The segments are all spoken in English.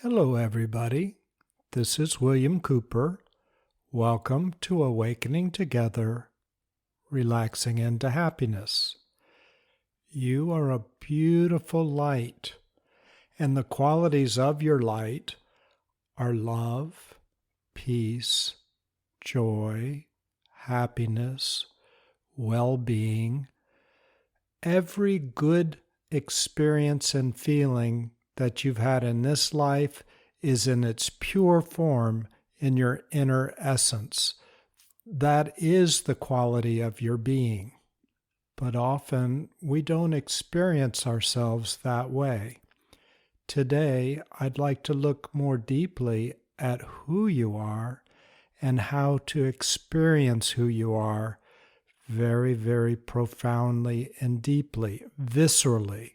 Hello, everybody. This is William Cooper. Welcome to Awakening Together, Relaxing into Happiness. You are a beautiful light, and the qualities of your light are love, peace, joy, happiness, well-being. Every good experience and feeling that you've had in this life is in its pure form in your inner essence. That is the quality of your being. But often we don't experience ourselves that way. Today, I'd like to look more deeply at who you are and how to experience who you are very, very profoundly and deeply, viscerally.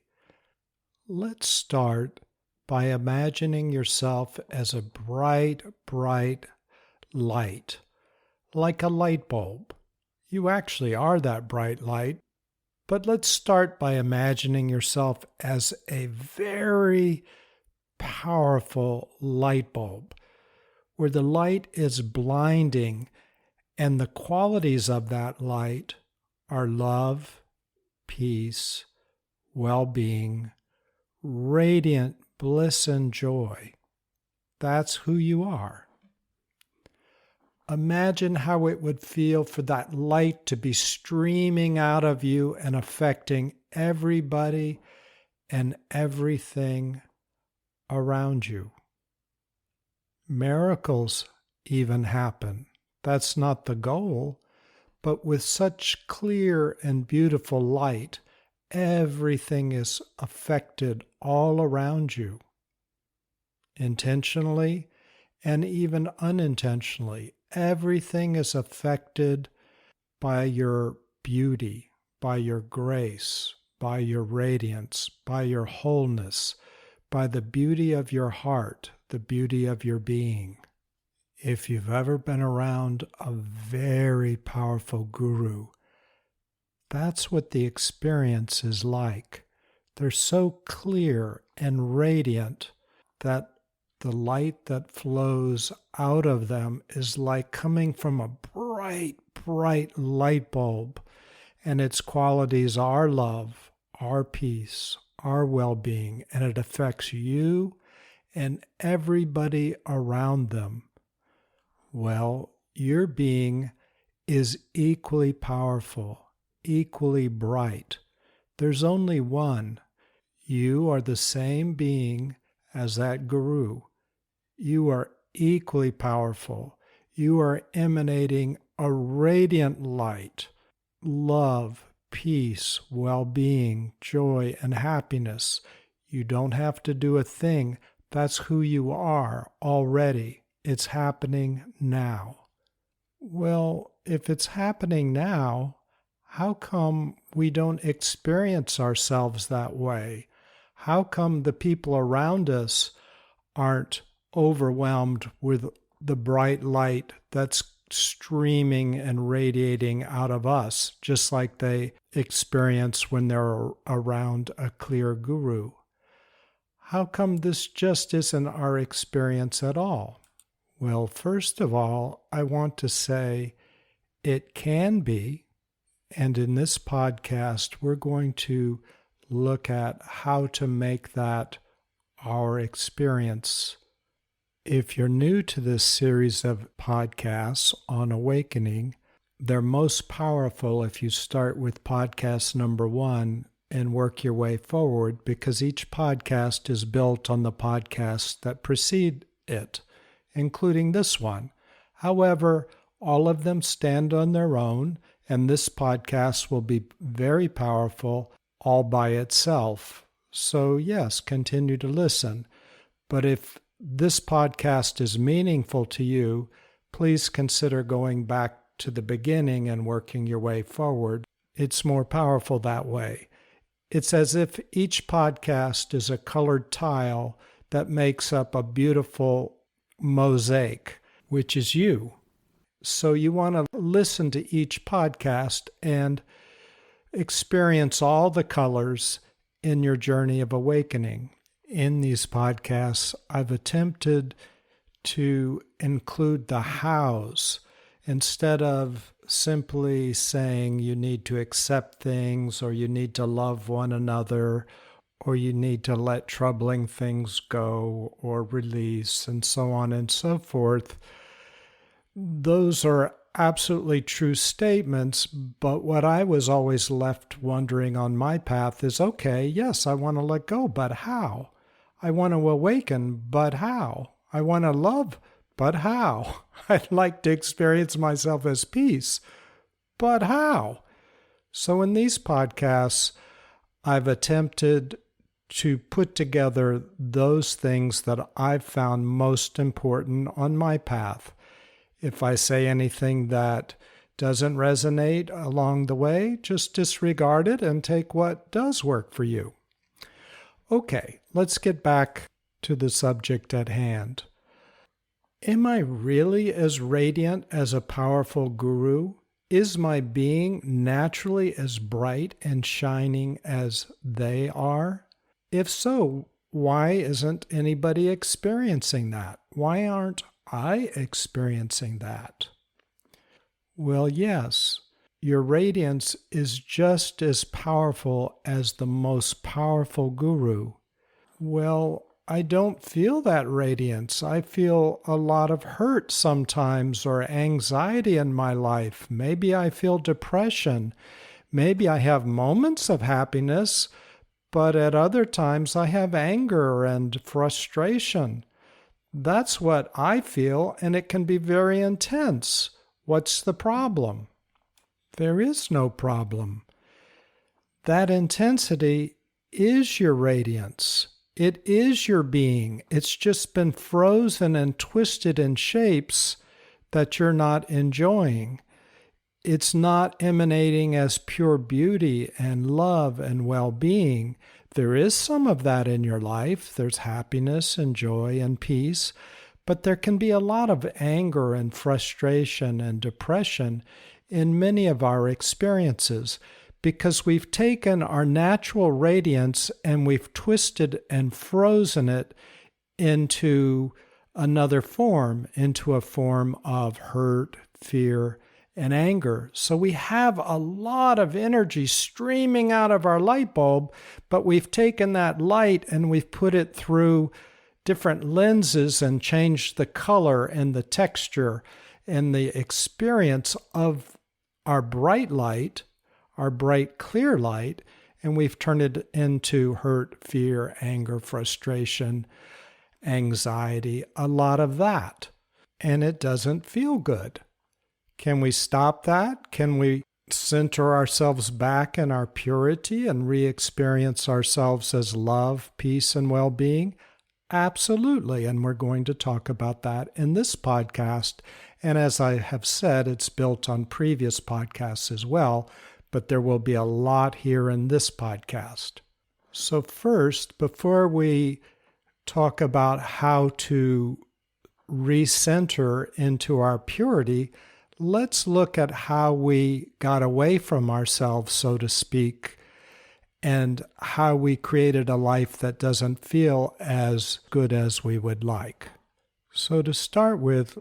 Let's start by imagining yourself as a bright, bright light, like a light bulb. You actually are that bright light, but let's start by imagining yourself as a very powerful light bulb, where the light is blinding, and the qualities of that light are love, peace, well-being, radiant bliss and joy. That's who you are. Imagine how it would feel for that light to be streaming out of you and affecting everybody and everything around you. Miracles even happen. That's not the goal, but with such clear and beautiful light, everything is affected all around you, intentionally and even unintentionally. Everything is affected by your beauty, by your grace, by your radiance, by your wholeness, by the beauty of your heart, the beauty of your being. If you've ever been around a very powerful guru, that's what the experience is like. They're so clear and radiant that the light that flows out of them is like coming from a bright, bright light bulb, and its qualities are love, are peace, are well-being, and it affects you and everybody around them. Well, your being is equally powerful, equally bright. There's only one. You are the same being as that guru. You are equally powerful. You are emanating a radiant light, love, peace, well-being, joy, and happiness. You don't have to do a thing. That's who you are already. It's happening now. Well, if it's happening now, how come we don't experience ourselves that way? How come the people around us aren't overwhelmed with the bright light that's streaming and radiating out of us, just like they experience when they're around a clear guru? How come this just isn't our experience at all? Well, first of all, I want to say it can be. And in this podcast, we're going to look at how to make that our experience. If you're new to this series of podcasts on awakening, they're most powerful if you start with podcast number 1 and work your way forward, because each podcast is built on the podcasts that precede it, including this one. However, all of them stand on their own, and this podcast will be very powerful all by itself. So yes, continue to listen. But if this podcast is meaningful to you, please consider going back to the beginning and working your way forward. It's more powerful that way. It's as if each podcast is a colored tile that makes up a beautiful mosaic, which is you. So you want to listen to each podcast and experience all the colors in your journey of awakening. In these podcasts, I've attempted to include the hows instead of simply saying you need to accept things or you need to love one another or you need to let troubling things go or release and so on and so forth. Those are absolutely true statements, but what I was always left wondering on my path is, okay, yes, I want to let go, but how? I want to awaken, but how? I want to love, but how? I'd like to experience myself as peace, but how? So in these podcasts, I've attempted to put together those things that I've found most important on my path. If I say anything that doesn't resonate along the way, just disregard it and take what does work for you. Okay, let's get back to the subject at hand. Am I really as radiant as a powerful guru? Is my being naturally as bright and shining as they are? If so, why isn't anybody experiencing that? Why aren't I experiencing that? Well, yes, your radiance is just as powerful as the most powerful guru. Well, I don't feel that radiance. I feel a lot of hurt sometimes or anxiety in my life. Maybe I feel depression. Maybe I have moments of happiness, but at other times I have anger and frustration. That's what I feel, and it can be very intense. What's the problem? There is no problem. That intensity is your radiance. It is your being. It's just been frozen and twisted in shapes that you're not enjoying. It's not emanating as pure beauty and love and well-being. There is some of that in your life. There's happiness and joy and peace, but there can be a lot of anger and frustration and depression in many of our experiences because we've taken our natural radiance and we've twisted and frozen it into another form, into a form of hurt, fear, and anger. So we have a lot of energy streaming out of our light bulb, but we've taken that light and we've put it through different lenses and changed the color and the texture and the experience of our bright light, our bright clear light, and we've turned it into hurt, fear, anger, frustration, anxiety, a lot of that. And it doesn't feel good. Can we stop that? Can we center ourselves back in our purity and re-experience ourselves as love, peace, and well-being? Absolutely, and we're going to talk about that in this podcast. And as I have said, it's built on previous podcasts as well, but there will be a lot here in this podcast. So first, before we talk about how to recenter into our purity, let's look at how we got away from ourselves, so to speak, and how we created a life that doesn't feel as good as we would like. So to start with,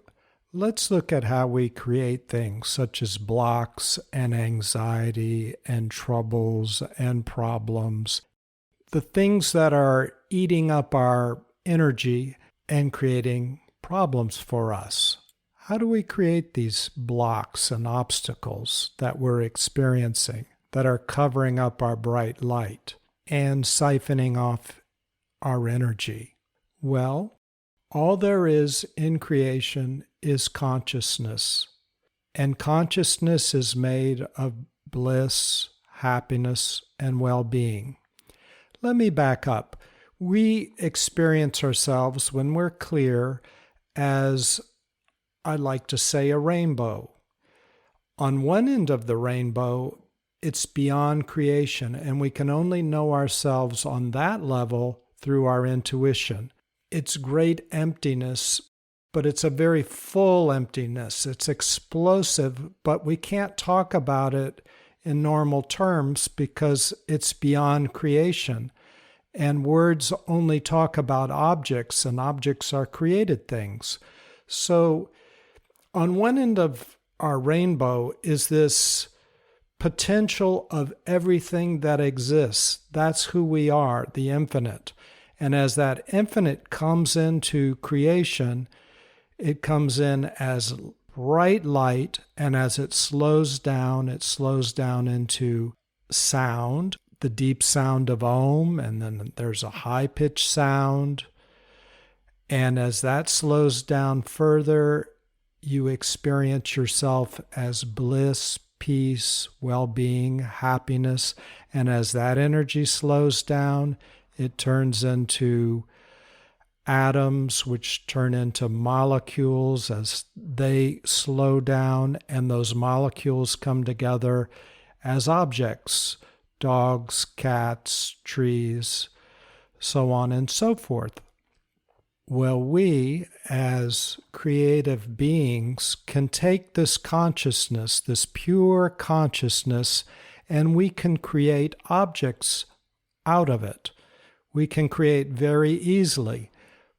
let's look at how we create things such as blocks and anxiety and troubles and problems, the things that are eating up our energy and creating problems for us. How do we create these blocks and obstacles that we're experiencing that are covering up our bright light and siphoning off our energy? Well, all there is in creation is consciousness, and consciousness is made of bliss, happiness, and well-being. Let me back up. We experience ourselves when we're clear as, I like to say, a rainbow. On one end of the rainbow, it's beyond creation, and we can only know ourselves on that level through our intuition. It's great emptiness, but it's a very full emptiness. It's explosive, but we can't talk about it in normal terms because it's beyond creation. And words only talk about objects, and objects are created things. So on one end of our rainbow is this potential of everything that exists. That's who we are, the infinite. And as that infinite comes into creation, it comes in as bright light, and as it slows down into sound, the deep sound of Om, and then there's a high-pitched sound. And as that slows down further, you experience yourself as bliss, peace, well-being, happiness. And as that energy slows down, it turns into atoms, which turn into molecules as they slow down, and those molecules come together as objects, dogs, cats, trees, so on and so forth. Well, we, as creative beings, can take this consciousness, this pure consciousness, and we can create objects out of it. We can create very easily.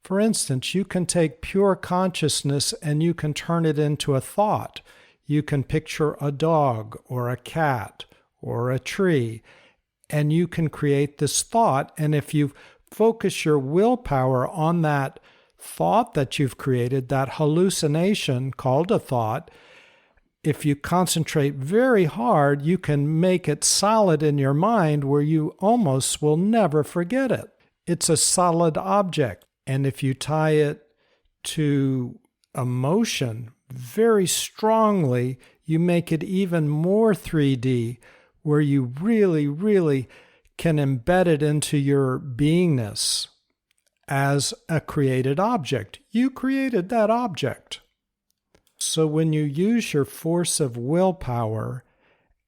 For instance, you can take pure consciousness and you can turn it into a thought. You can picture a dog or a cat or a tree, and you can create this thought. And if you focus your willpower on that thought that you've created, that hallucination called a thought, if you concentrate very hard, you can make it solid in your mind where you almost will never forget it. It's a solid object. And if you tie it to emotion very strongly, you make it even more 3D, where you really, really can embed it into your beingness as a created object. You created that object. So when you use your force of willpower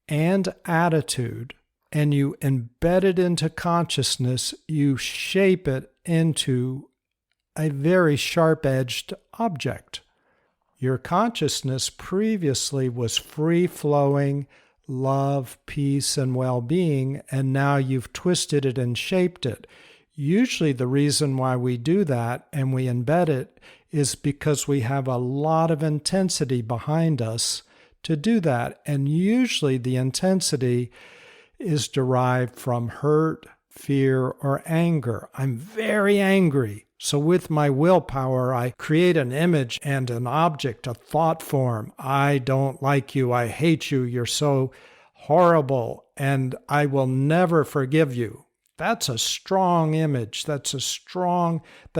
and attitude, and you embed it into consciousness, you shape it into a very sharp-edged object. Your consciousness previously was free-flowing, love, peace, and well-being, and now you've twisted it and shaped it. Usually the reason why we do that and we embed it is because we have a lot of intensity behind us to do that. And usually the intensity is derived from hurt, fear, or anger. I'm very angry. So with my willpower, I create an image and an object, a thought form. I don't like you. I hate you. You're so horrible, and I will never forgive you. That's a strong image. That's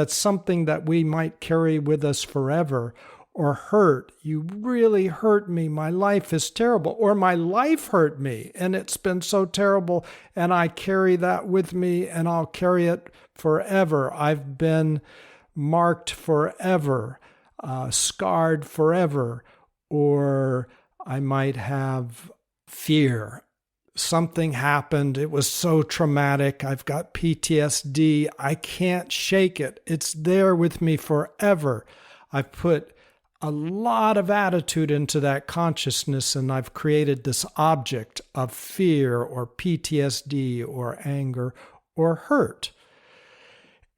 something that we might carry with us forever. Or hurt. You really hurt me. My life is terrible. Or my life hurt me, and it's been so terrible, and I carry that with me, and I'll carry it forever. I've been marked forever, scarred forever. Or I might have fear. Something happened. It was so traumatic. I've got PTSD. I can't shake it. It's there with me forever. I've put a lot of attitude into that consciousness, and I've created this object of fear or PTSD or anger or hurt.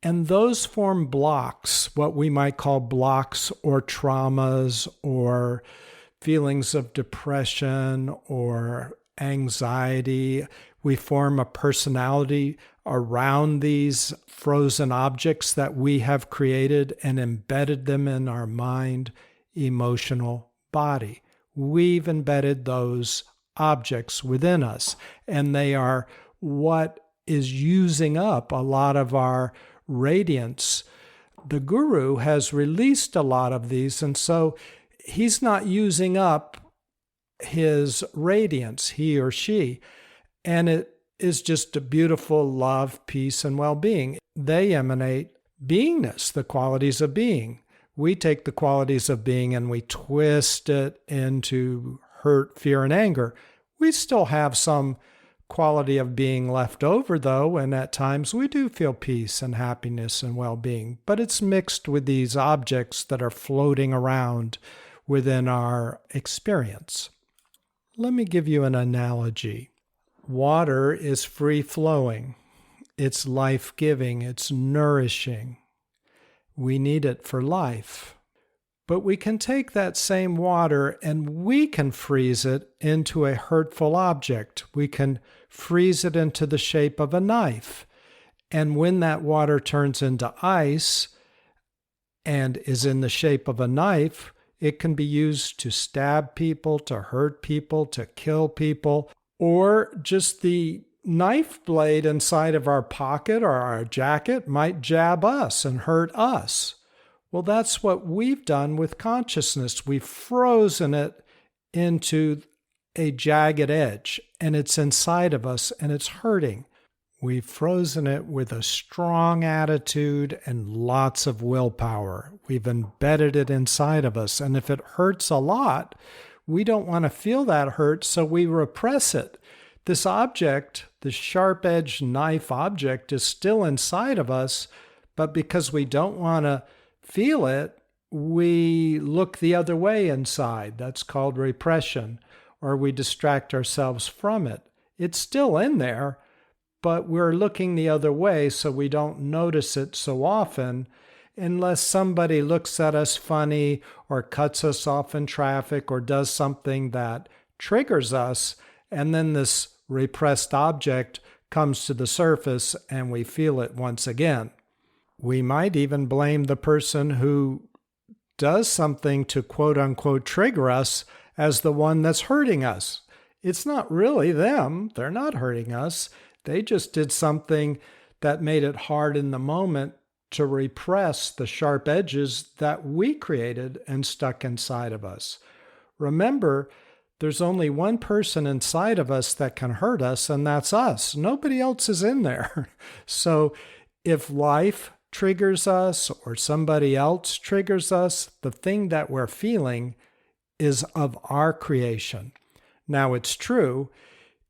And those form blocks, what we might call blocks or traumas or feelings of depression or anxiety. We form a personality around these frozen objects that we have created and embedded them in our mind, emotional body. We've embedded those objects within us, and they are what is using up a lot of our radiance. The guru has released a lot of these, and so he's not using up his radiance, he or she, and it is just a beautiful love, peace, and well-being. They emanate beingness, the qualities of being. We take the qualities of being and we twist it into hurt, fear, and anger. We still have some quality of being left over, though, and at times we do feel peace and happiness and well-being, but it's mixed with these objects that are floating around within our experience. Let me give you an analogy. Water is free-flowing. It's life-giving. It's nourishing. We need it for life. But we can take that same water and we can freeze it into a hurtful object. We can freeze it into the shape of a knife. And when that water turns into ice and is in the shape of a knife, it can be used to stab people, to hurt people, to kill people, or just the knife blade inside of our pocket or our jacket might jab us and hurt us. Well, that's what we've done with consciousness. We've frozen it into a jagged edge, and it's inside of us, and it's hurting. We've frozen it with a strong attitude and lots of willpower. We've embedded it inside of us, and if it hurts a lot, we don't want to feel that hurt, so we repress it. This object, this sharp-edged knife object, is still inside of us, but because we don't want to feel it, we look the other way inside. That's called repression, or we distract ourselves from it. It's still in there, but we're looking the other way so we don't notice it so often unless somebody looks at us funny or cuts us off in traffic or does something that triggers us, and then this repressed object comes to the surface and we feel it once again. We might even blame the person who does something to quote-unquote trigger us as the one that's hurting us. It's not really them. They're not hurting us. They just did something that made it hard in the moment to repress the sharp edges that we created and stuck inside of us. Remember, there's only one person inside of us that can hurt us, and that's us. Nobody else is in there. So if life triggers us or somebody else triggers us, the thing that we're feeling is of our creation. Now, it's true,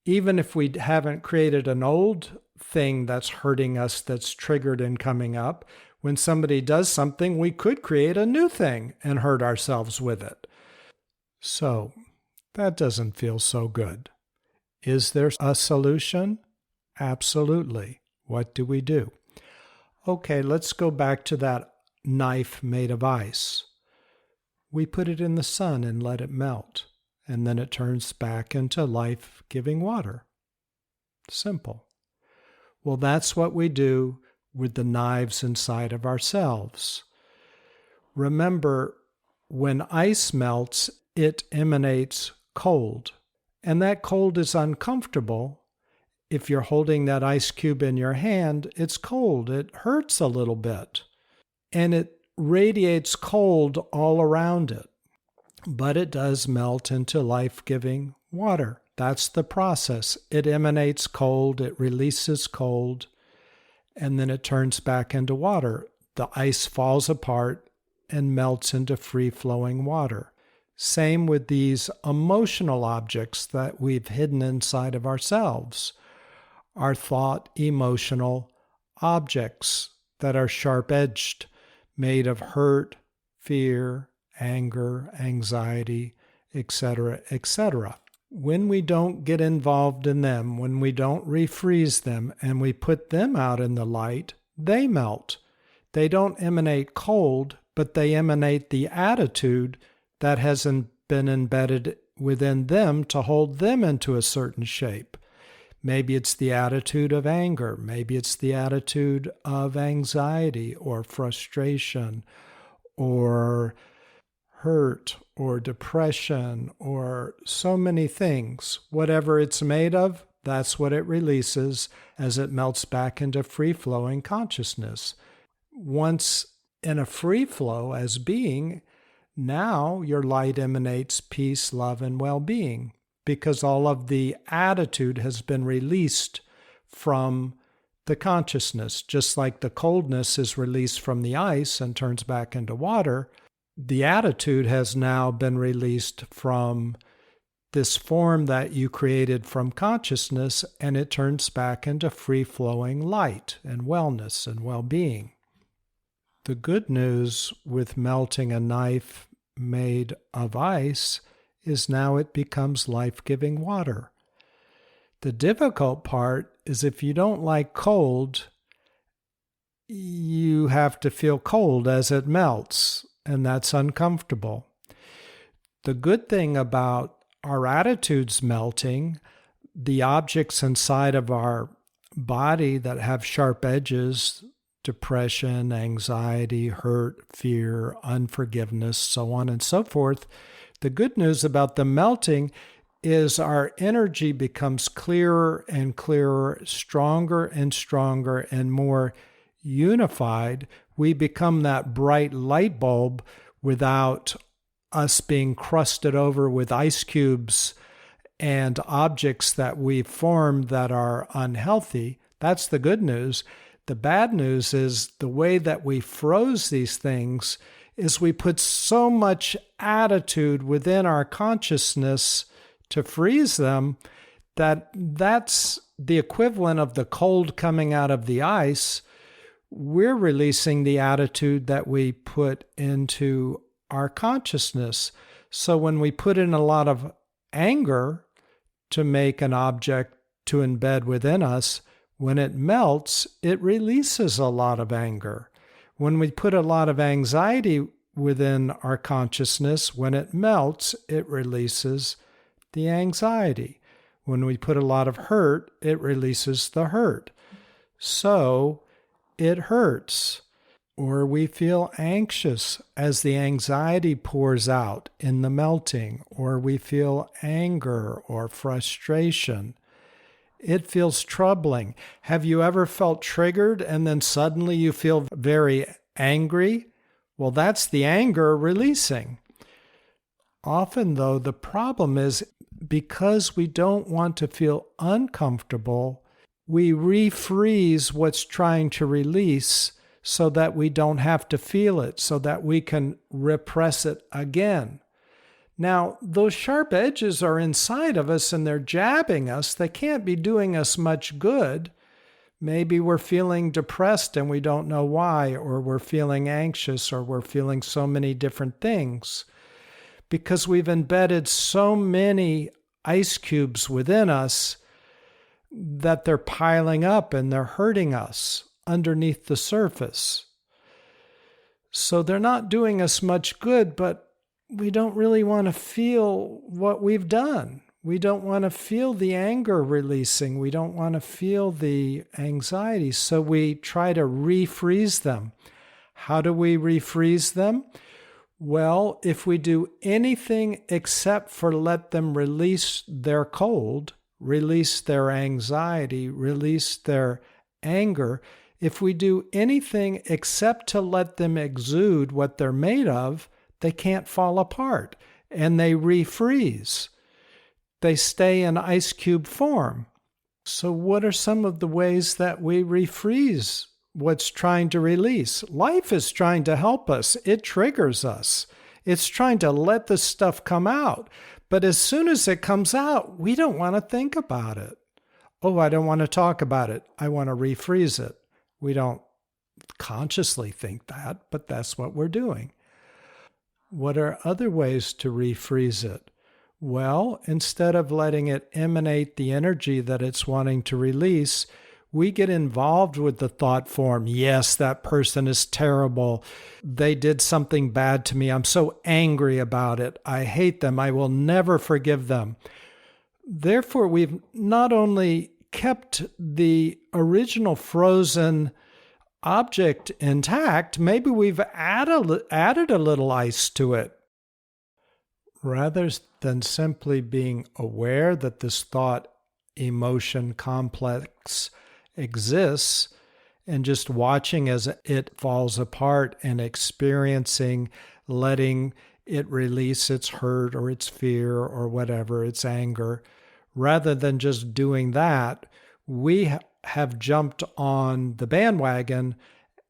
even if we haven't created an old thing that's hurting us, that's triggered and coming up, when somebody does something, we could create a new thing and hurt ourselves with it. So that doesn't feel so good. Is there a solution? Absolutely. What do we do? Okay, let's go back to that knife made of ice. We put it in the sun and let it melt, and then it turns back into life-giving water. Simple. Well, that's what we do with the knives inside of ourselves. Remember, when ice melts, it emanates cold, and that cold is uncomfortable. If you're holding that ice cube in your hand, it's cold. It hurts a little bit. And it radiates cold all around it. But it does melt into life-giving water. That's the process. It emanates cold, it releases cold, and then it turns back into water. The ice falls apart and melts into free-flowing water. Same with these emotional objects that we've hidden inside of ourselves. Our thought, emotional objects that are sharp-edged, made of hurt, fear, anger, anxiety, etc., etc. When we don't get involved in them, when we don't refreeze them, and we put them out in the light, they melt. They don't emanate cold, but they emanate the attitude that hasn't been embedded within them to hold them into a certain shape. Maybe it's the attitude of anger. Maybe it's the attitude of anxiety or frustration or hurt or depression or so many things. Whatever it's made of, that's what it releases as it melts back into free-flowing consciousness. Once in a free flow as being, now your light emanates peace, love, and well-being, because all of the attitude has been released from the consciousness. Just like the coldness is released from the ice and turns back into water, the attitude has now been released from this form that you created from consciousness, and it turns back into free-flowing light and wellness and well-being. The good news with melting a knife made of ice is now it becomes life-giving water. The difficult part is if you don't like cold, you have to feel cold as it melts, and that's uncomfortable. The good thing about our attitudes melting, the objects inside of our body that have sharp edges, depression, anxiety, hurt, fear, unforgiveness, so on and so forth, the good news about the melting is our energy becomes clearer and clearer, stronger and stronger, and more unified. We become that bright light bulb without us being crusted over with ice cubes and objects that we've formed that are unhealthy. That's the good news. The bad news is the way that we froze these things is we put so much attitude within our consciousness to freeze them that's the equivalent of the cold coming out of the ice. We're releasing the attitude that we put into our consciousness. So when we put in a lot of anger to make an object to embed within us, when it melts, it releases a lot of anger. When we put a lot of anxiety within our consciousness, when it melts, it releases the anxiety. When we put a lot of hurt, it releases the hurt. So it hurts. Or we feel anxious as the anxiety pours out in the melting, or we feel anger or frustration. It feels troubling. Have you ever felt triggered and then suddenly you feel very angry? Well, that's the anger releasing. Often, though, the problem is because we don't want to feel uncomfortable, we refreeze what's trying to release so that we don't have to feel it, so that we can repress it again. Now, those sharp edges are inside of us and they're jabbing us. They can't be doing us much good. Maybe we're feeling depressed and we don't know why, or we're feeling anxious, or we're feeling so many different things because we've embedded so many ice cubes within us that they're piling up and they're hurting us underneath the surface. So they're not doing us much good, but we don't really want to feel what we've done. We don't want to feel the anger releasing. We don't want to feel the anxiety. So we try to refreeze them. How do we refreeze them? Well, if we do anything except for let them release their cold, release their anxiety, release their anger, if we do anything except to let them exude what they're made of, they can't fall apart and they refreeze. They stay in ice cube form. So what are some of the ways that we refreeze what's trying to release? Life is trying to help us. It triggers us. It's trying to let the stuff come out. But as soon as it comes out, we don't want to think about it. Oh, I don't want to talk about it. I want to refreeze it. We don't consciously think that, but that's what we're doing. What are other ways to refreeze it? Well, instead of letting it emanate the energy that it's wanting to release, we get involved with the thought form. Yes, that person is terrible. They did something bad to me. I'm so angry about it. I hate them. I will never forgive them. Therefore, we've not only kept the original frozen object intact, maybe we've added a little ice to it. Rather than simply being aware that this thought emotion complex exists and just watching as it falls apart and experiencing, letting it release its hurt or its fear or whatever, its anger, rather than just doing that, we have jumped on the bandwagon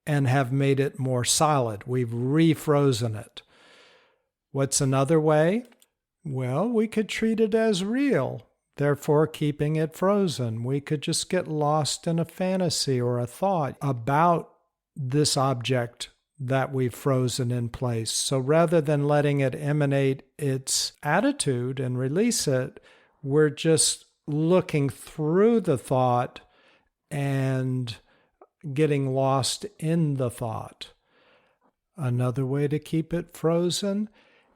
and have made it more solid. We've refrozen it. What's another way? Well, we could treat it as real, therefore keeping it frozen. We could just get lost in a fantasy or a thought about this object that we've frozen in place. So rather than letting it emanate its attitude and release it, we're just looking through the thought and getting lost in the thought. Another way to keep it frozen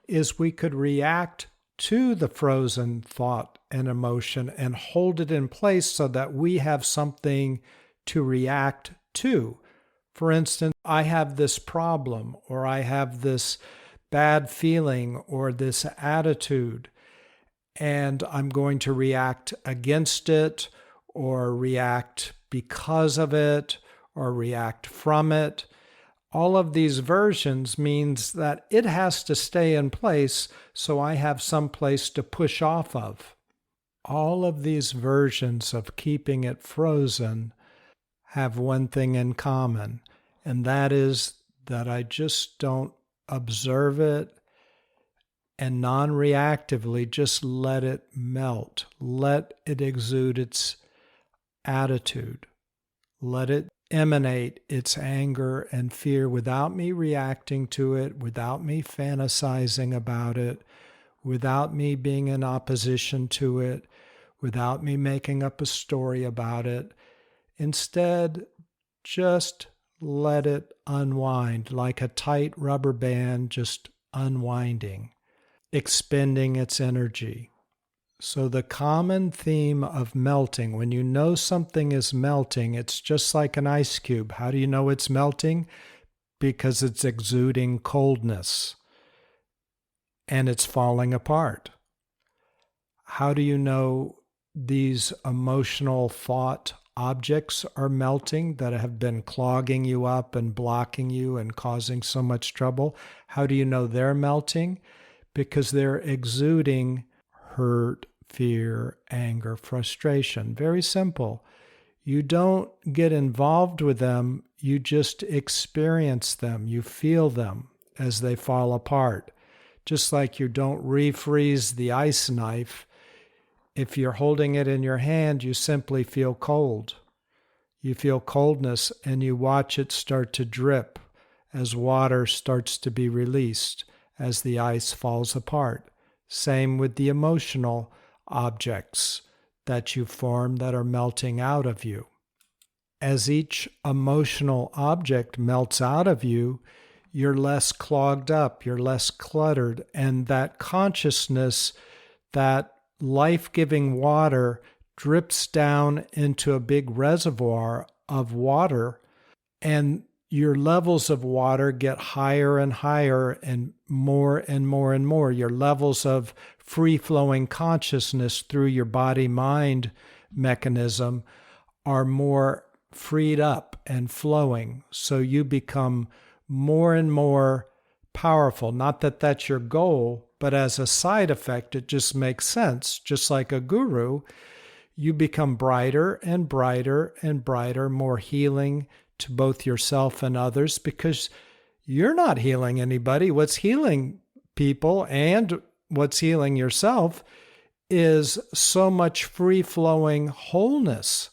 is we could react to the frozen thought and emotion and hold it in place so that we have something to react to. For instance, I have this problem, or I have this bad feeling, or this attitude, and I'm going to react against it, or react because of it, or react from it. All of these versions means that it has to stay in place so I have some place to push off of. All of these versions of keeping it frozen have one thing in common, and that is that I just don't observe it and non-reactively just let it melt. Let it exude its attitude. Let it emanate its anger and fear without me reacting to it, without me fantasizing about it, without me being in opposition to it, without me making up a story about it. Instead, just let it unwind like a tight rubber band just unwinding, expending its energy. So the common theme of melting, when you know something is melting, it's just like an ice cube. How do you know it's melting? Because it's exuding coldness and it's falling apart. How do you know these emotional thought objects are melting that have been clogging you up and blocking you and causing so much trouble? How do you know they're melting? Because they're exuding hurt, fear, anger, frustration. Very simple. You don't get involved with them, you just experience them. You feel them as they fall apart. Just like you don't refreeze the ice knife. If you're holding it in your hand, you simply feel cold. You feel coldness and you watch it start to drip as water starts to be released as the ice falls apart. Same with the emotional objects that you form that are melting out of you. As each emotional object melts out of you, you're less clogged up, you're less cluttered, and that consciousness, that life-giving water drips down into a big reservoir of water, and your levels of water get higher and higher and more and more and more. Your levels of free-flowing consciousness through your body-mind mechanism are more freed up and flowing. So you become more and more powerful. Not that that's your goal, but as a side effect, it just makes sense. Just like a guru, you become brighter and brighter and brighter, more healing to both yourself and others, because you're not healing anybody. What's healing people and what's healing yourself is so much free-flowing wholeness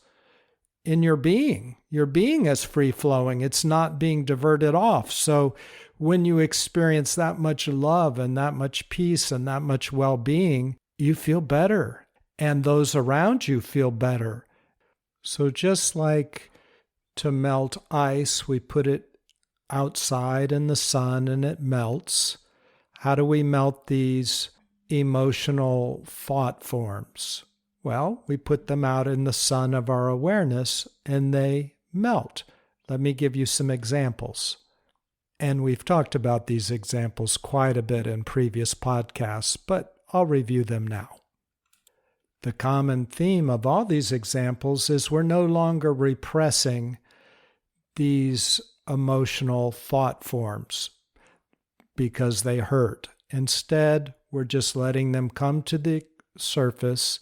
in your being. Your being is free-flowing. It's not being diverted off. So when you experience that much love and that much peace and that much well-being, you feel better, and those around you feel better. So just like to melt ice, we put it outside in the sun and it melts. How do we melt these emotional thought forms? Well, we put them out in the sun of our awareness and they melt. Let me give you some examples. And we've talked about these examples quite a bit in previous podcasts, but I'll review them now. The common theme of all these examples is we're no longer repressing these emotional thought forms because they hurt. Instead, we're just letting them come to the surface,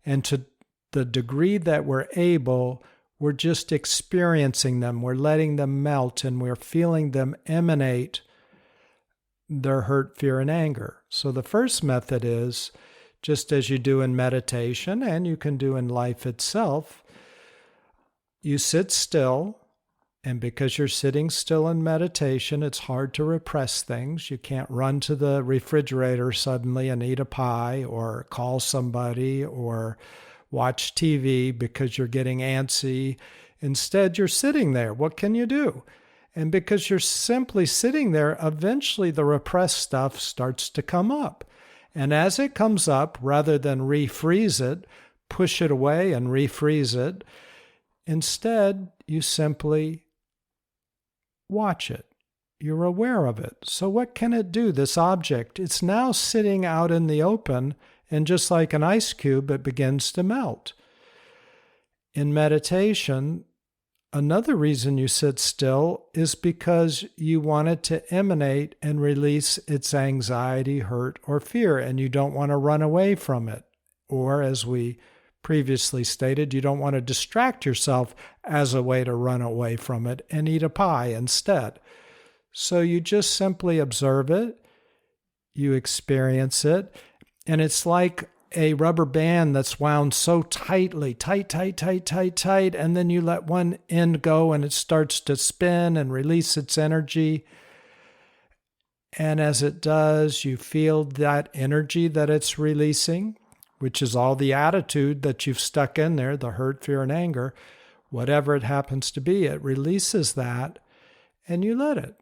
and to the degree that we're able, we're just experiencing them. We're letting them melt, and we're feeling them emanate their hurt, fear, and anger. So the first method is, just as you do in meditation and you can do in life itself, you sit still. And because you're sitting still in meditation, it's hard to repress things. You can't run to the refrigerator suddenly and eat a pie or call somebody or watch TV because you're getting antsy. Instead, you're sitting there. What can you do? And because you're simply sitting there, eventually the repressed stuff starts to come up. And as it comes up, rather than refreeze it, push it away and refreeze it, instead, you simply watch it. You're aware of it. So what can it do, this object? It's now sitting out in the open, and just like an ice cube, it begins to melt. In meditation, another reason you sit still is because you want it to emanate and release its anxiety, hurt, or fear, and you don't want to run away from it. Or, as we previously stated, you don't want to distract yourself as a way to run away from it and eat a pie instead. So you just simply observe it, you experience it, and it's like a rubber band that's wound so tightly, tight, and then you let one end go and it starts to spin and release its energy. And as it does, you feel that energy that it's releasing, which is all the attitude that you've stuck in there, the hurt, fear, and anger, whatever it happens to be, it releases that, and you let it.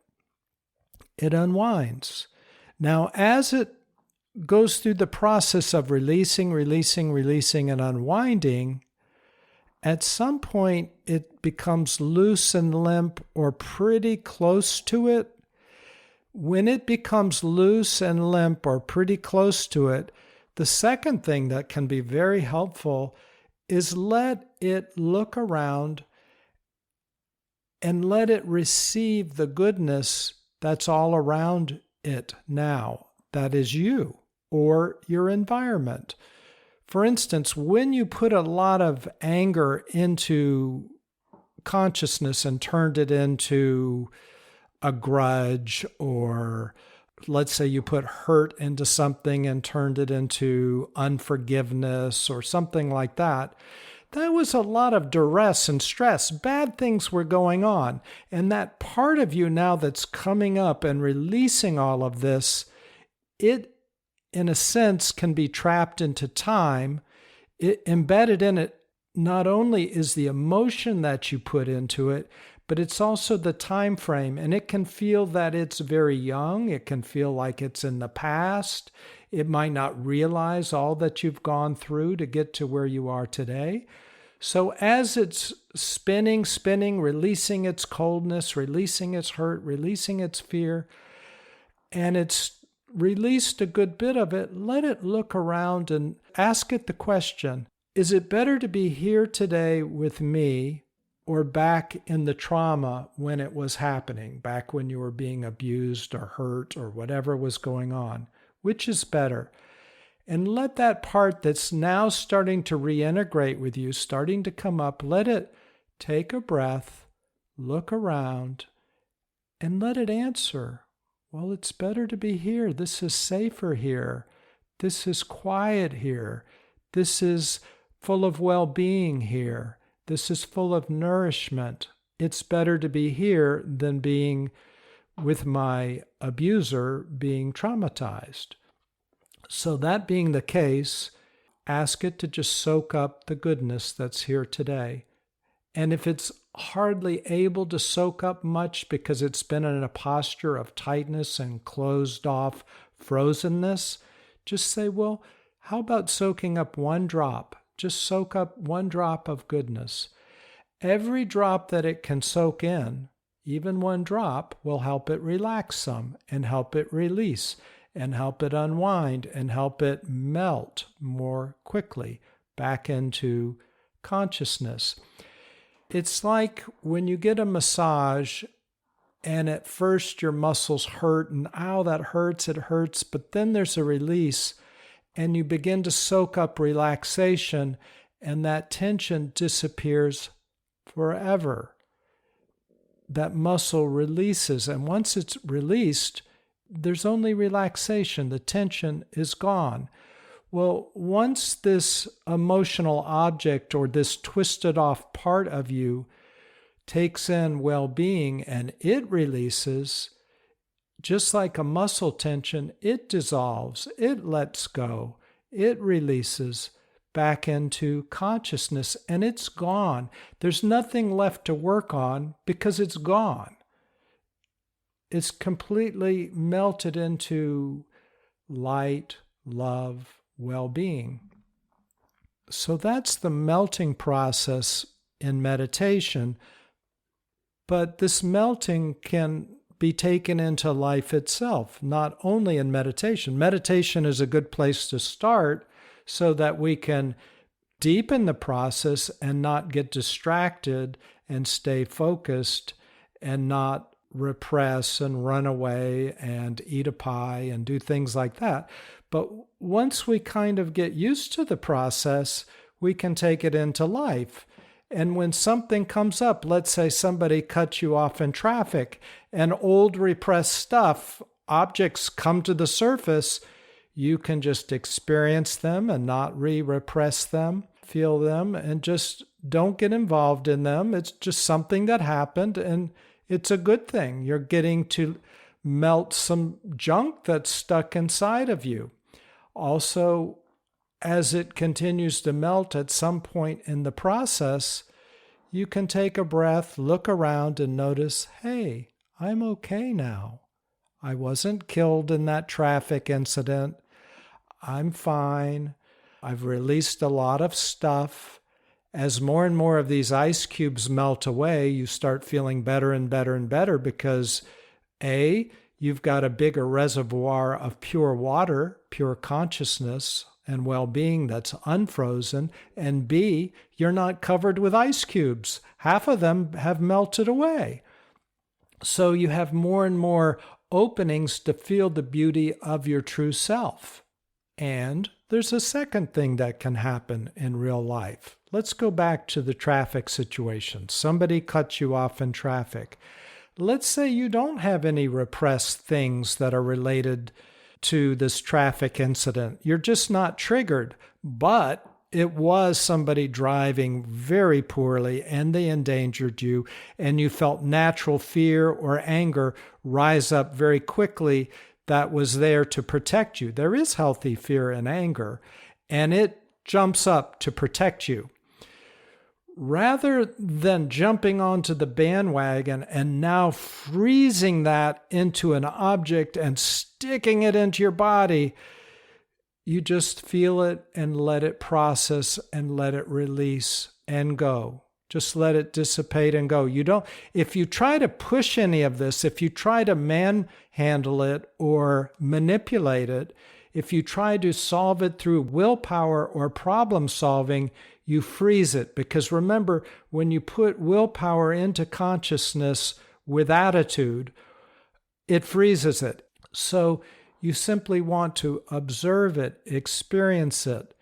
It unwinds. Now, as it goes through the process of releasing, and unwinding, at some point it becomes loose and limp or pretty close to it. When it becomes loose and limp or pretty close to it, the second thing that can be very helpful is let it look around and let it receive the goodness that's all around it now. That is you or your environment. For instance, when you put a lot of anger into consciousness and turned it into a grudge, or let's say you put hurt into something and turned it into unforgiveness or something like that, that was a lot of duress and stress. Bad things were going on. And that part of you now that's coming up and releasing all of this, it, in a sense, can be trapped into time. Embedded in it not only is the emotion that you put into it, but it's also the time frame. And it can feel that it's very young. It can feel like it's in the past. It might not realize all that you've gone through to get to where you are today. So as it's spinning, releasing its coldness, releasing its hurt, releasing its fear, and it's released a good bit of it, let it look around and ask it the question, is it better to be here today with me or back in the trauma when it was happening, back when you were being abused or hurt or whatever was going on? Which is better? And let that part that's now starting to reintegrate with you, starting to come up, let it take a breath, look around, and let it answer. Well, it's better to be here. This is safer here. This is quiet here. This is full of well-being here. This is full of nourishment. It's better to be here than being with my abuser, being traumatized. So that being the case, ask it to just soak up the goodness that's here today. And if it's hardly able to soak up much because it's been in a posture of tightness and closed off frozenness, just say, well, how about soaking up one drop? Just soak up one drop of goodness. Every drop that it can soak in, even one drop, will help it relax some and help it release and help it unwind and help it melt more quickly back into consciousness. It's like when you get a massage and at first your muscles hurt and ow, that hurts, it hurts, but then there's a release and you begin to soak up relaxation and that tension disappears forever. That muscle releases, and once it's released, there's only relaxation. The tension is gone. Well, once this emotional object or this twisted off part of you takes in well-being and it releases, just like a muscle tension, it dissolves, it lets go, it releases, back into consciousness, and it's gone. There's nothing left to work on because it's gone. It's completely melted into light, love, well-being. So that's the melting process in meditation. But this melting can be taken into life itself, not only in meditation. Meditation is a good place to start so that we can deepen the process and not get distracted and stay focused and not repress and run away and eat a pie and do things like that. But once we kind of get used to the process, we can take it into life. And when something comes up, let's say somebody cuts you off in traffic and old repressed stuff, objects come to the surface, you can just experience them and not repress them, feel them, and just don't get involved in them. It's just something that happened, and it's a good thing. You're getting to melt some junk that's stuck inside of you. Also, as it continues to melt at some point in the process, you can take a breath, look around, and notice, hey, I'm okay now. I wasn't killed in that traffic incident. I'm fine. I've released a lot of stuff. As more and more of these ice cubes melt away, you start feeling better and better and better because A, you've got a bigger reservoir of pure water, pure consciousness and well-being that's unfrozen, and B, you're not covered with ice cubes. Half of them have melted away. So you have more and more openings to feel the beauty of your true self. And there's a second thing that can happen in real life. Let's go back to the traffic situation. Somebody cuts you off in traffic. Let's say you don't have any repressed things that are related to this traffic incident. You're just not triggered, but it was somebody driving very poorly and they endangered you, and you felt natural fear or anger rise up very quickly that was there to protect you. There is healthy fear and anger, and it jumps up to protect you. Rather than jumping onto the bandwagon and now freezing that into an object and sticking it into your body, you just feel it and let it process and let it release and go. Just let it dissipate and go. If you try to push any of this, if you try to manhandle it or manipulate it, if you try to solve it through willpower or problem solving, you freeze it. Because remember, when you put willpower into consciousness with attitude, it freezes it. So you simply want to observe it, experience it.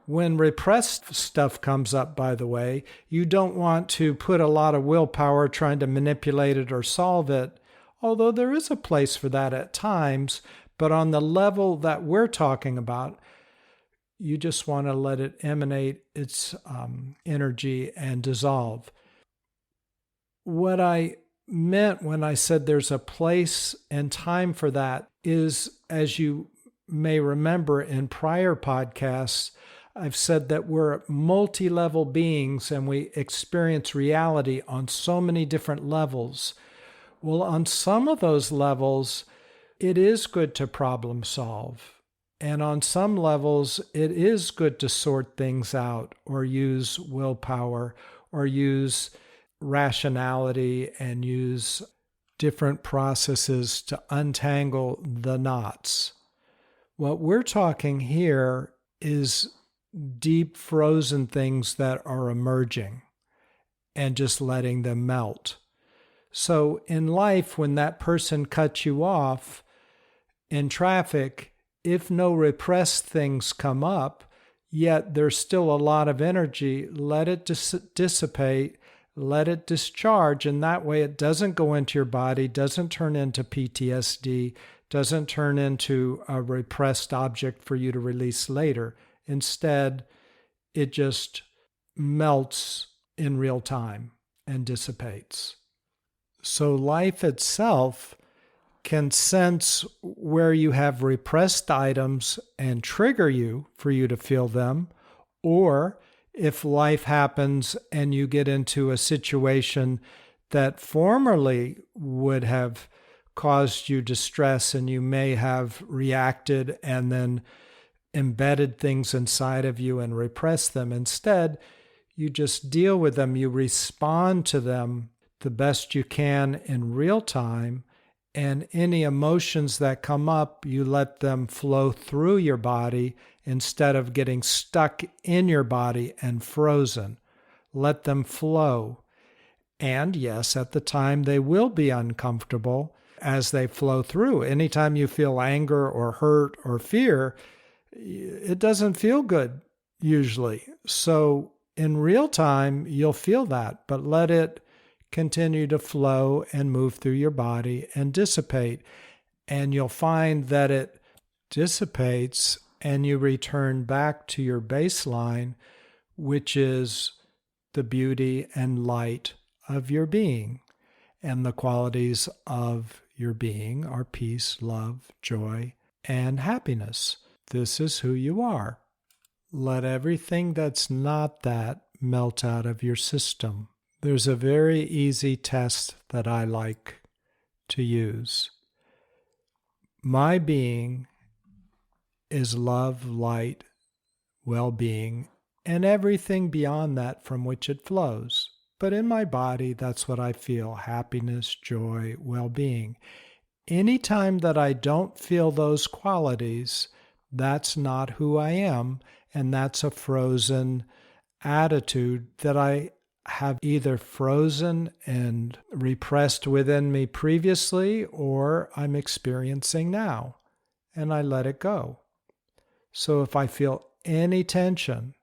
When repressed stuff comes up, by the way, you don't want to put a lot of willpower trying to manipulate it or solve it, although there is a place for that at times. But on the level that we're talking about, you just want to let it emanate its energy and dissolve. What I meant when I said there's a place and time for that is, as you may remember in prior podcasts, I've said that we're multi-level beings and we experience reality on so many different levels. Well, on some of those levels, it is good to problem solve. And on some levels, it is good to sort things out or use willpower or use rationality and use different processes to untangle the knots. What we're talking here is deep frozen things that are emerging and just letting them melt. So in life, when that person cuts you off in traffic, if no repressed things come up, yet there's still a lot of energy, let it dissipate, let it discharge, and that way it doesn't go into your body, doesn't turn into PTSD, doesn't turn into a repressed object for you to release later. Instead, it just melts in real time and dissipates. So life itself can sense where you have repressed items and trigger you for you to feel them, Or if life happens and you get into a situation that formerly would have caused you distress and you may have reacted and then embedded things inside of you and repressed them. Instead, you just deal with them. You respond to them the best you can in real time. And any emotions that come up, you let them flow through your body instead of getting stuck in your body and frozen. Let them flow. And yes, at the time, they will be uncomfortable as they flow through. Anytime you feel anger or hurt or fear, it doesn't feel good usually. So in real time, you'll feel that, but let it continue to flow and move through your body and dissipate. And you'll find that it dissipates and you return back to your baseline, which is the beauty and light of your being. And the qualities of your being are peace, love, joy, and happiness. This is who you are. Let everything that's not that melt out of your system. There's a very easy test that I like to use. My being is love, light, well-being, and everything beyond that from which it flows. But in my body, that's what I feel: happiness, joy, well-being. Anytime that I don't feel those qualities, that's not who I am, and that's a frozen attitude that I have either frozen and repressed within me previously, or I'm experiencing now, and I let it go. So if I feel any tension,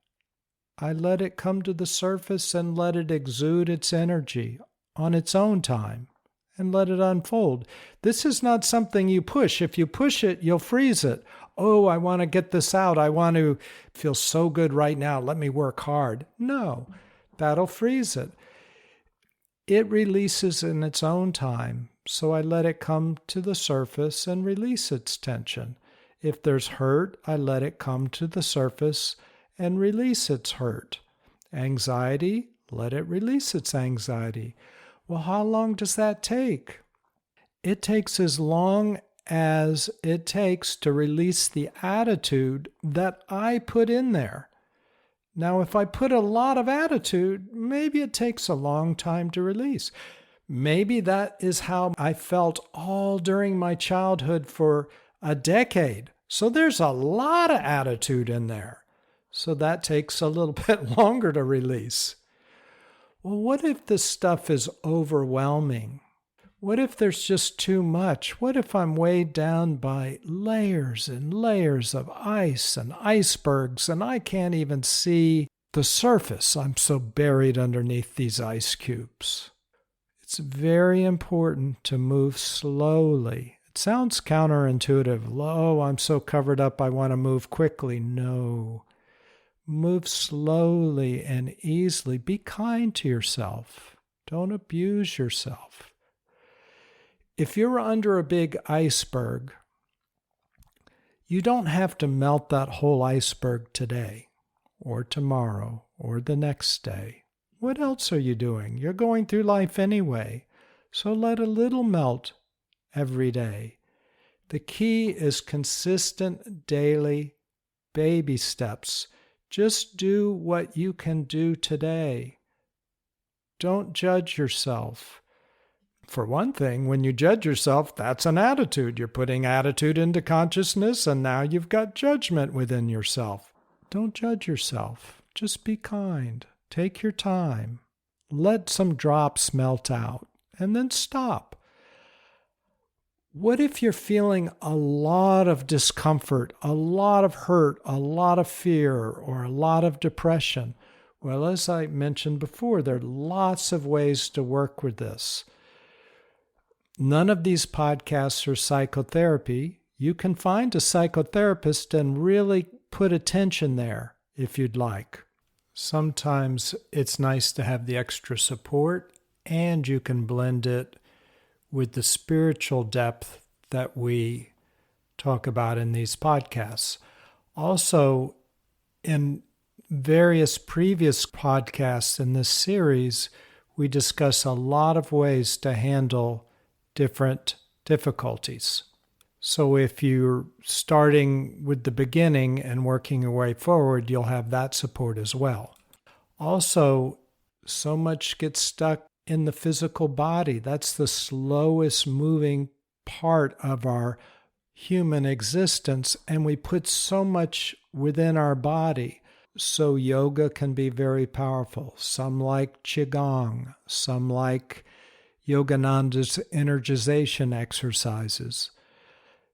I let it come to the surface and let it exude its energy on its own time and let it unfold. This is not something you push. If you push it, you'll freeze it. Oh, I want to get this out. I want to feel so good right now. Let me work hard. No, that'll freeze it. It releases in its own time. So I let it come to the surface and release its tension. If there's hurt, I let it come to the surface and release its hurt. Anxiety, let it release its anxiety. Well, how long does that take? It takes as long as it takes to release the attitude that I put in there. Now, if I put a lot of attitude, maybe it takes a long time to release. Maybe that is how I felt all during my childhood for a decade. So there's a lot of attitude in there. So that takes a little bit longer to release. Well, what if this stuff is overwhelming? What if there's just too much? What if I'm weighed down by layers and layers of ice and icebergs and I can't even see the surface? I'm so buried underneath these ice cubes. It's very important to move slowly. It sounds counterintuitive. Oh, I'm so covered up, I want to move quickly. No. Move slowly and easily. Be kind to yourself. Don't abuse yourself. If you're under a big iceberg, you don't have to melt that whole iceberg today or tomorrow or the next day. What else are you doing? You're going through life anyway. So let a little melt every day. The key is consistent daily baby steps. Just do what you can do today. Don't judge yourself. For one thing, when you judge yourself, that's an attitude. You're putting attitude into consciousness, and now you've got judgment within yourself. Don't judge yourself. Just be kind. Take your time. Let some drops melt out, and then stop. What if you're feeling a lot of discomfort, a lot of hurt, a lot of fear, or a lot of depression? Well, as I mentioned before, there are lots of ways to work with this. None of these podcasts are psychotherapy. You can find a psychotherapist and really put attention there if you'd like. Sometimes it's nice to have the extra support, and you can blend it with the spiritual depth that we talk about in these podcasts. Also, in various previous podcasts in this series, we discuss a lot of ways to handle different difficulties. So if you're starting with the beginning and working your way forward, you'll have that support as well. Also, so much gets stuck in the physical body. That's the slowest moving part of our human existence, and we put so much within our body. So yoga can be very powerful. Some like Qigong, some like Yogananda's energization exercises.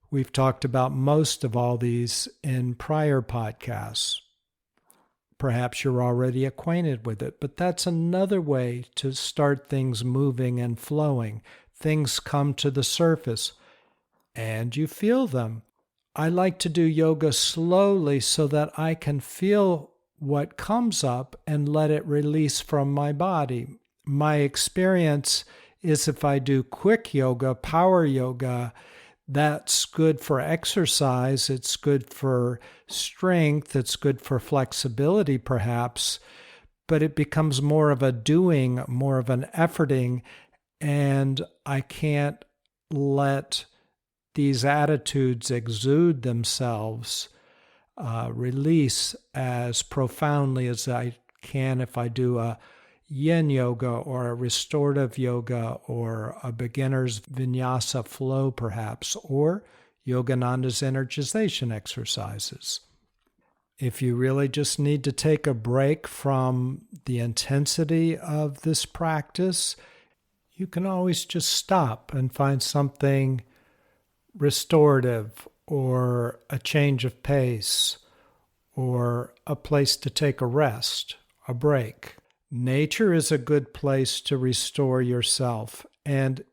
We've talked about most of all these in prior podcasts. Perhaps you're already acquainted with it, but that's another way to start things moving and flowing. Things come to the surface, and you feel them. I like to do yoga slowly so that I can feel what comes up and let it release from my body. My experience is if I do quick yoga, power yoga, that's good for exercise, it's good for strength, it's good for flexibility perhaps, but it becomes more of a doing, more of an efforting, and I can't let these attitudes exude themselves, release as profoundly as I can if I do a yin yoga or a restorative yoga or a beginner's vinyasa flow perhaps, or Yogananda's energization exercises. If you really just need to take a break from the intensity of this practice, you can always just stop and find something restorative or a change of pace or a place to take a rest, a break. Nature is a good place to restore yourself, and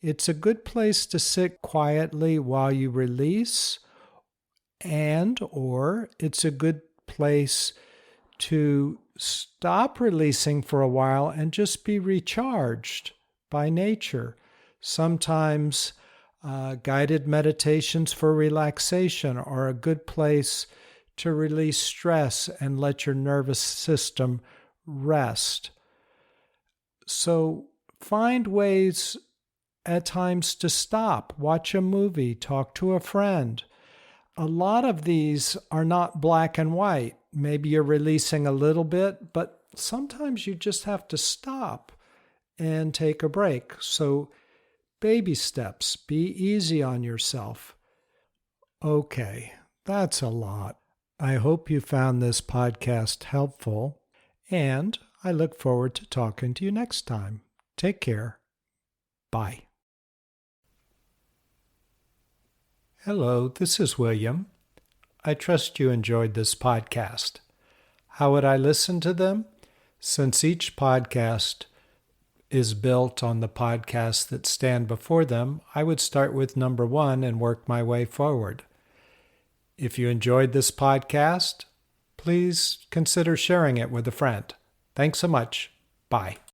it's a good place to sit quietly while you release, or it's a good place to stop releasing for a while and just be recharged by nature. Sometimes guided meditations for relaxation are a good place to release stress and let your nervous system rest. So find ways at times to stop, watch a movie, talk to a friend. A lot of these are not black and white. Maybe you're releasing a little bit, but sometimes you just have to stop and take a break. So baby steps, be easy on yourself. Okay, that's a lot. I hope you found this podcast helpful. And I look forward to talking to you next time. Take care. Bye. Hello, this is William. I trust you enjoyed this podcast. How would I listen to them? Since each podcast is built on the podcasts that stand before them, I would start with number 1 and work my way forward. If you enjoyed this podcast, please consider sharing it with a friend. Thanks so much. Bye.